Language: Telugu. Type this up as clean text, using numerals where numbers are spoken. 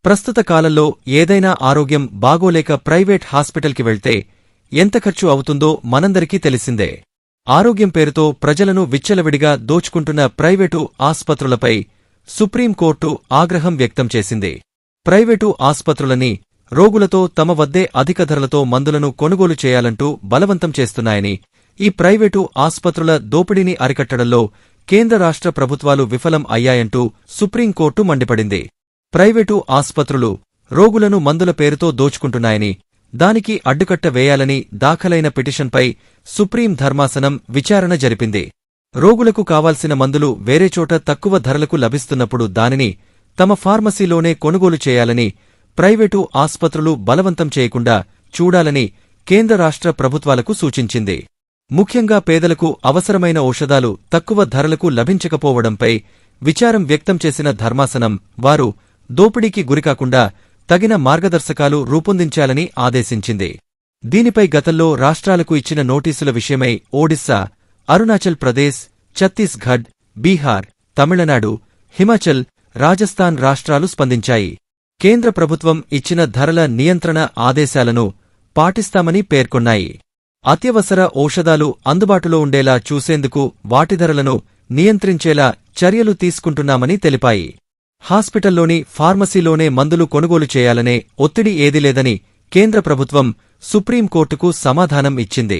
ప్రస్తుత కాలంలో ఏదైనా ఆరోగ్యం బాగోలేక ప్రైవేట్ హాస్పిటల్కి వెళ్తే ఎంత ఖర్చు అవుతుందో మనందరికీ తెలిసిందే. ఆరోగ్యం పేరుతో ప్రజలను విచ్చలవిడిగా దోచుకుంటున్న ప్రైవేటు ఆస్పత్రులపై సుప్రీంకోర్టు ఆగ్రహం వ్యక్తం చేసింది. ప్రైవేటు ఆస్పత్రులని రోగులతో తమ వద్దే అధిక ధరలతో మందులను కొనుగోలు చేయాలంటూ బలవంతం చేస్తున్నాయని, ఈ ప్రైవేటు ఆస్పత్రుల దోపిడీని అరికట్టడంలో కేంద్ర రాష్ట్ర ప్రభుత్వాలు విఫలం అయ్యాయంటూ సుప్రీంకోర్టు మండిపడింది. ప్రైవేటు ఆస్పత్రులు రోగులను మందుల పేరుతో దోచుకుంటున్నాయని, దానికి అడ్డుకట్ట వేయాలని దాఖలైన పిటిషన్పై సుప్రీం ధర్మాసనం విచారణ జరిపింది. రోగులకు కావాల్సిన మందులు వేరేచోట తక్కువ ధరలకు లభిస్తున్నప్పుడు దానిని తమ ఫార్మసీలోనే కొనుగోలు చేయాలని, ప్రైవేటు ఆస్పత్రులు బలవంతం చేయకుండా చూడాలని కేంద్ర రాష్ట్ర ప్రభుత్వాలకు సూచించింది. ముఖ్యంగా పేదలకు అవసరమైన ఔషధాలు తక్కువ ధరలకు లభించకపోవడంపై విచారం వ్యక్తం చేసిన ధర్మాసనం వారు దోపిడీకి గురికాకుండా తగిన మార్గదర్శకాలు రూపొందించాలని ఆదేశించింది. దీనిపై గతంలో రాష్ట్రాలకు ఇచ్చిన నోటీసుల విషయమై ఒడిశా, అరుణాచల్ ప్రదేశ్, ఛత్తీస్గఢ్, బీహార్, తమిళనాడు, హిమాచల్, రాజస్థాన్ రాష్ట్రాలు స్పందించాయి. కేంద్ర ప్రభుత్వం ఇచ్చిన ధరల నియంత్రణ ఆదేశాలను పాటిస్తామని పేర్కొన్నాయి. అత్యవసర ఔషధాలు అందుబాటులో ఉండేలా చూసేందుకు వాటి ధరలను నియంత్రించేలా చర్యలు తీసుకుంటున్నామని తెలిపాయి. హాస్పిటల్లోని ఫార్మసీలోనే మందులు కొనుగోలు చేయాలనే ఒత్తిడి ఏదీ లేదని కేంద్ర ప్రభుత్వం సుప్రీంకోర్టుకు సమాధానం ఇచ్చింది.